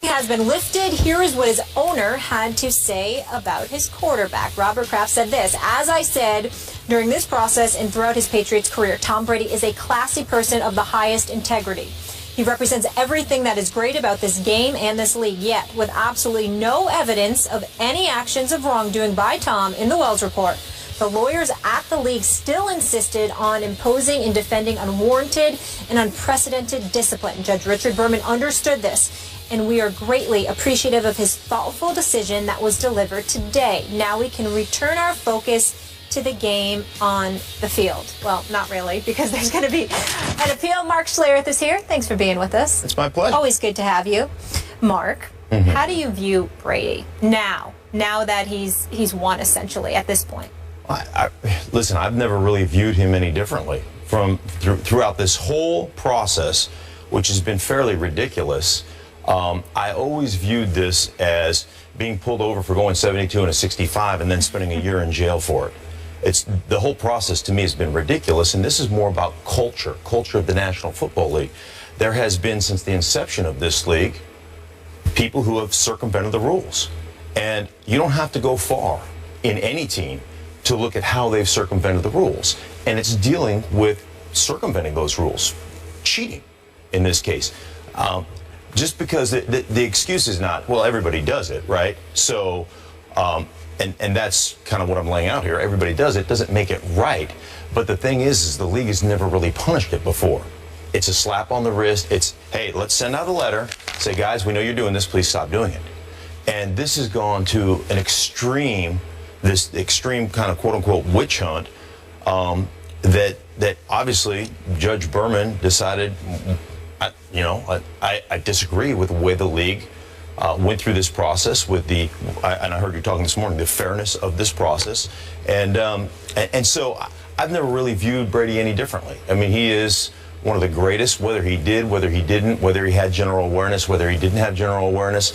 Has been lifted. Here is what his owner had to say about his quarterback. Robert Kraft said this: "As I said during this process and throughout his Patriots career, Tom Brady is a classy person of the highest integrity. He represents everything that is great about this game and this league, yet with absolutely no evidence of any actions of wrongdoing by Tom in the Wells report. The lawyers at the league still insisted on imposing and defending unwarranted and unprecedented discipline. Judge Richard Berman understood this, and we are greatly appreciative of his thoughtful decision that was delivered today. Now we can return our focus to the game on the field." Well, not really, because there's going to be an appeal. Mark Schlereth is here. Thanks for being with us. It's my pleasure. Always good to have you. Mark, how do you view Brady now that he's won essentially at this point? Listen, I've never really viewed him any differently throughout this whole process, which has been fairly ridiculous. I always viewed this as being pulled over for going 72 and a 65 and then spending a year in jail for it. The whole process to me has been ridiculous, and this is more about culture of the National Football League. There has been, since the inception of this league, people who have circumvented the rules. And you don't have to go far in any team to look at how they've circumvented the rules. And it's dealing with circumventing those rules. Cheating, in this case. Just because the excuse is not, well, everybody does it, right? So, and that's kind of what I'm laying out here. Everybody does it, doesn't make it right. But the thing is the league has never really punished it before. It's a slap on the wrist. It's, hey, let's send out a letter. Say, guys, we know you're doing this. Please stop doing it. And this has gone to an extreme, this extreme kind of quote-unquote witch hunt that obviously Judge Berman decided, I disagree with the way the league went through this process with and I heard you talking this morning, the fairness of this process. And so I've never really viewed Brady any differently. I mean, he is one of the greatest, whether he did, whether he didn't, whether he had general awareness, whether he didn't have general awareness.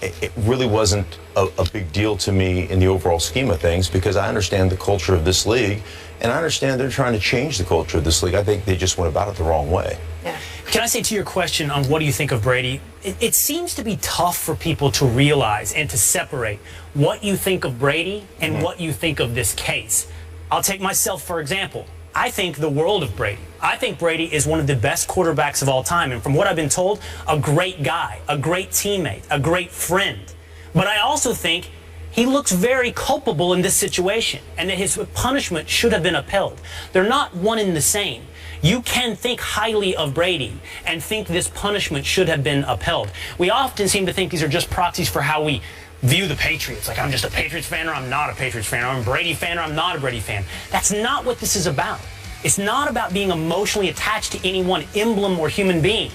It really wasn't a big deal to me in the overall scheme of things, because I understand the culture of this league, and I understand they're trying to change the culture of this league. I think they just went about it the wrong way. Yeah. Can I say to your question on what do you think of Brady, it seems to be tough for people to realize and to separate what you think of Brady and what you think of this case. I'll take myself for example. I think the world of Brady. I think Brady is one of the best quarterbacks of all time, and from what I've been told, a great guy, a great teammate, a great friend. But I also think he looks very culpable in this situation, and that his punishment should have been upheld. They're not one and the same. You can think highly of Brady and think this punishment should have been upheld. We often seem to think these are just proxies for how we view the Patriots. Like, I'm just a Patriots fan or I'm not a Patriots fan, or I'm a Brady fan or I'm not a Brady fan. That's not what this is about. It's not about being emotionally attached to any one emblem or human being.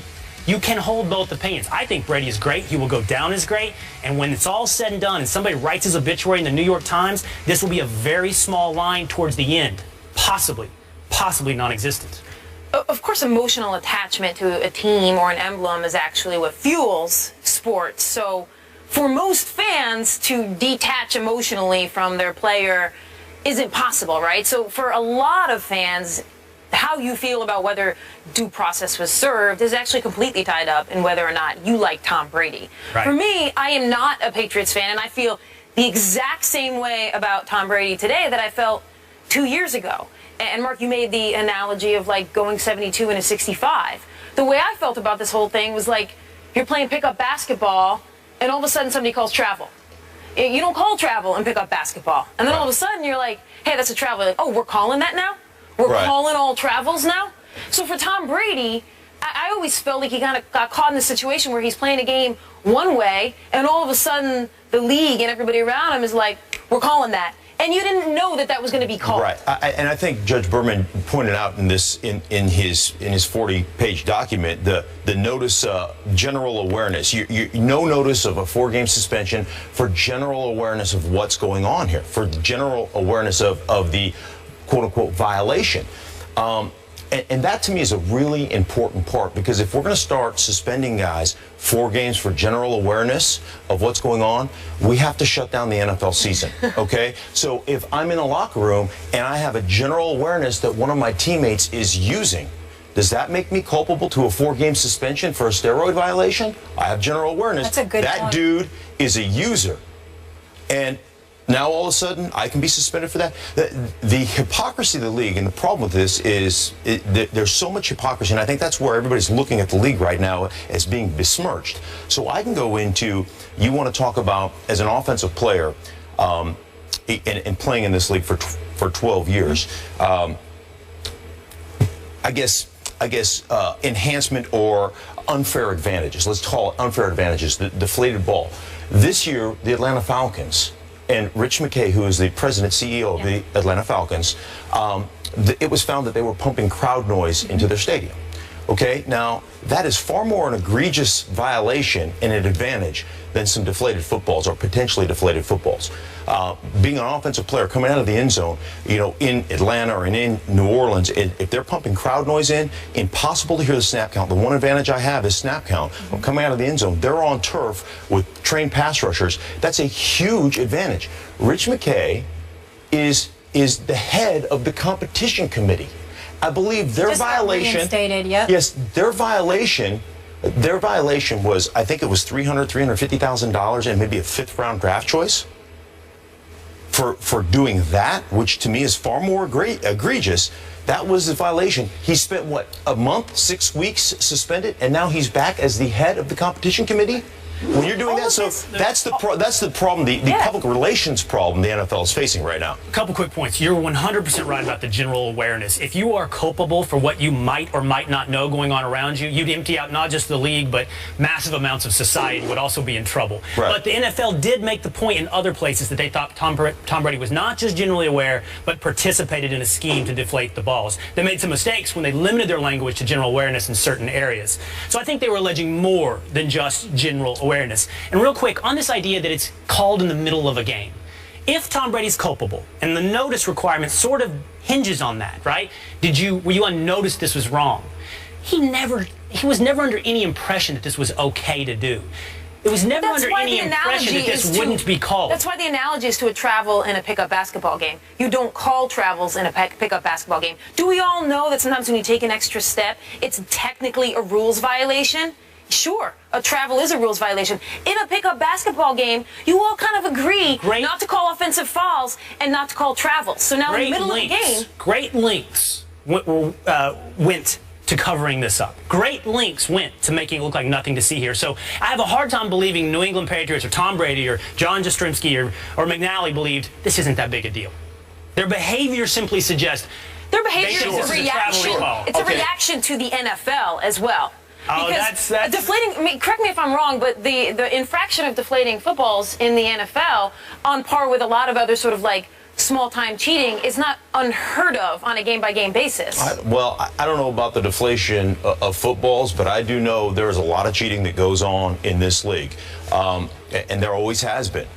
You can hold both opinions. I think Brady is great. He will go down as great. And when it's all said and done and somebody writes his obituary in the New York Times, this will be a very small line towards the end. Possibly non-existent. Of course, emotional attachment to a team or an emblem is actually what fuels sports. So for most fans to detach emotionally from their player isn't possible, right? So for a lot of fans, how you feel about whether due process was served is actually completely tied up in whether or not you like Tom Brady. Right. For me, I am not a Patriots fan, and I feel the exact same way about Tom Brady today that I felt 2 years ago. And Mark, you made the analogy of like going 72 and a 65. The way I felt about this whole thing was like you're playing pickup basketball and all of a sudden somebody calls travel. You don't call travel and pick up basketball. And then all of a sudden you're like, hey, that's a travel. Like, oh, we're calling that now? We're calling all travels now? So for Tom Brady, I always felt like he kind of got caught in the situation where he's playing a game one way and all of a sudden the league and everybody around him is like, we're calling that. And you didn't know that that was going to be called. Right. And I think Judge Berman pointed out in this in his 40-page document the notice general awareness. No notice of a 4-game suspension for general awareness of what's going on here, for general awareness of the quote-unquote violation. And that to me is a really important part, because if we're going to start suspending guys 4 games for general awareness of what's going on, we have to shut down the NFL season, okay? So if I'm in a locker room and I have a general awareness that one of my teammates is using Does that make me culpable to a 4-game suspension for a steroid violation? I have general awareness. That's a good That point. dude is a user. And now all of a sudden I can be suspended for that. The hypocrisy of the league, and the problem with this is there's so much hypocrisy, and I think that's where everybody's looking at the league right now as being besmirched. So I can go into, you want to talk about as an offensive player and playing in this league for 12 years, I guess enhancement or unfair advantages. Let's call it unfair advantages, the deflated ball. This year, the Atlanta Falcons and Rich McKay, who is the president, CEO of the Atlanta Falcons, it was found that they were pumping crowd noise into their stadium. Okay, now that is far more an egregious violation and an advantage than some deflated footballs or potentially deflated footballs. Being an offensive player coming out of the end zone, in Atlanta or in New Orleans, if they're pumping crowd noise in, impossible to hear the snap count. The one advantage I have is snap count. When coming out of the end zone, they're on turf with trained pass rushers. That's a huge advantage. Rich McKay is the head of the competition committee. I believe their violation. Reinstated, yep. Yes, their violation was, I think it was $350,000 and maybe a 5th-round draft choice for doing that, which to me is far more egregious. That was the violation. He spent what, a month, 6 weeks suspended, and now he's back as the head of the competition committee. When you're doing that, so that's the problem, the public relations problem the NFL is facing right now. A couple quick points. You're 100% right about the general awareness. If you are culpable for what you might or might not know going on around you, you'd empty out not just the league, but massive amounts of society would also be in trouble. Right. But the NFL did make the point in other places that they thought Tom Brady was not just generally aware, but participated in a scheme to deflate the balls. They made some mistakes when they limited their language to general awareness in certain areas. So I think they were alleging more than just general awareness. And real quick, on this idea that it's called in the middle of a game. If Tom Brady's culpable, and the notice requirement sort of hinges on that, right? Were you on notice this was wrong? He was never under any impression that this was okay to do. It was never under any impression that this wouldn't be called. That's why the analogy is to a travel in a pickup basketball game. You don't call travels in a pickup basketball game. Do we all know that sometimes when you take an extra step, it's technically a rules violation? Sure, a travel is a rules violation. In a pickup basketball game, you all kind of agree not to call offensive fouls and not to call travels. So now in the middle of the game... Great lengths went to covering this up. Great lengths went to making it look like nothing to see here. So I have a hard time believing New England Patriots or Tom Brady or John Jastrzemski or McNally believed this isn't that big a deal. Their behavior simply suggests... Their behavior is a reaction. It's a reaction to the NFL as well. Because that's deflating, correct me if I'm wrong, but the infraction of deflating footballs in the NFL, on par with a lot of other sort of like small-time cheating, is not unheard of on a game-by-game basis. I don't know about the deflation of footballs, but I do know there's a lot of cheating that goes on in this league, and there always has been.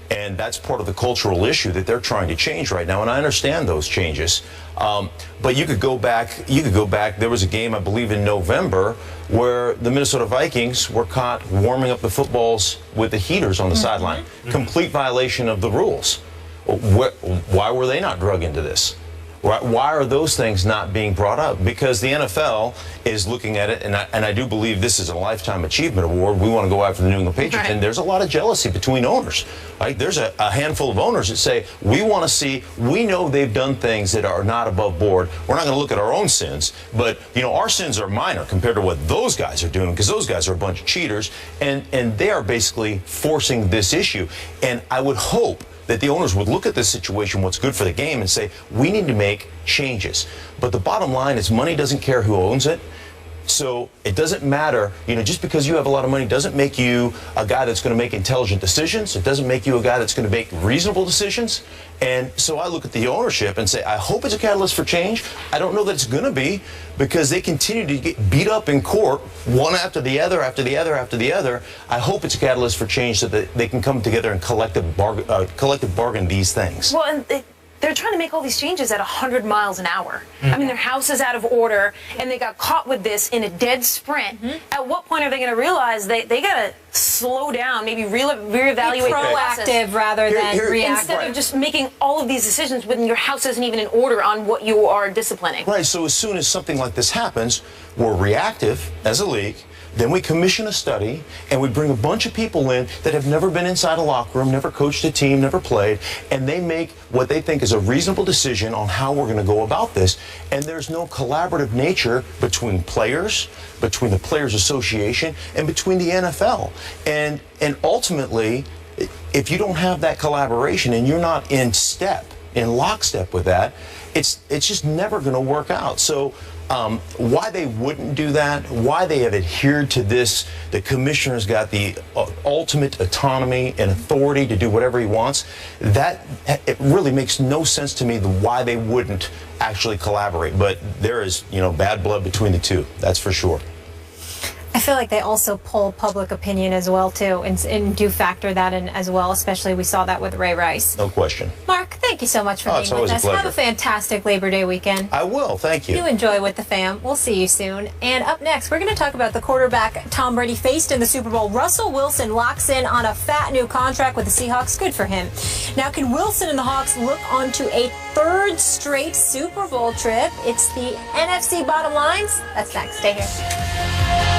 And that's part of the cultural issue that they're trying to change right now. And I understand those changes. But you could go back. There was a game, I believe, in November where the Minnesota Vikings were caught warming up the footballs with the heaters on the sideline. Complete violation of the rules. Why were they not drug into this? Why are those things not being brought up? Because the NFL is looking at it, and I do believe this is a Lifetime Achievement Award. We want to go after the New England Patriots, and there's a lot of jealousy between owners. Right? There's a handful of owners that say, we want to see, we know they've done things that are not above board. We're not going to look at our own sins, but our sins are minor compared to what those guys are doing, because those guys are a bunch of cheaters, and they are basically forcing this issue. And I would hope that the owners would look at this situation, what's good for the game, and say, we need to make changes. But the bottom line is money doesn't care who owns it. So it doesn't matter, just because you have a lot of money doesn't make you a guy that's going to make intelligent decisions. It doesn't make you a guy that's going to make reasonable decisions. And so I look at the ownership and say, I hope it's a catalyst for change. I don't know that it's going to be, because they continue to get beat up in court, one after the other, after the other, after the other. I hope it's a catalyst for change so that they can come together and collective bargain these things. Well, and they're trying to make all these changes at 100 miles an hour. I mean, their house is out of order, and they got caught with this in a dead sprint. At what point are they going to realize they got to slow down, maybe reevaluate Be proactive rather than reactive. instead of just making all of these decisions when your house isn't even in order on what you are disciplining? Right, so as soon as something like this happens, we're reactive as a league. Then we commission a study, and we bring a bunch of people in that have never been inside a locker room, never coached a team, never played, and they make what they think is a reasonable decision on how we're going to go about this. And there's no collaborative nature between players, between the Players Association, and between the NFL. And ultimately, if you don't have that collaboration and you're not in lockstep with that, it's just never going to work out. So why they wouldn't do that, why they have adhered to this, the commissioner's got the ultimate autonomy and authority to do whatever he wants, it really makes no sense to me why they wouldn't actually collaborate. But there is, bad blood between the two, that's for sure. I feel like they also poll public opinion as well, too, and do factor that in as well, especially we saw that with Ray Rice. No question. Mark, thank you so much for being with us. Have a fantastic Labor Day weekend. I will, thank you. You enjoy with the fam. We'll see you soon. And up next, we're going to talk about the quarterback Tom Brady faced in the Super Bowl. Russell Wilson locks in on a fat new contract with the Seahawks. Good for him. Now, can Wilson and the Hawks look onto a third straight Super Bowl trip? It's the NFC bottom lines. That's next. Stay here.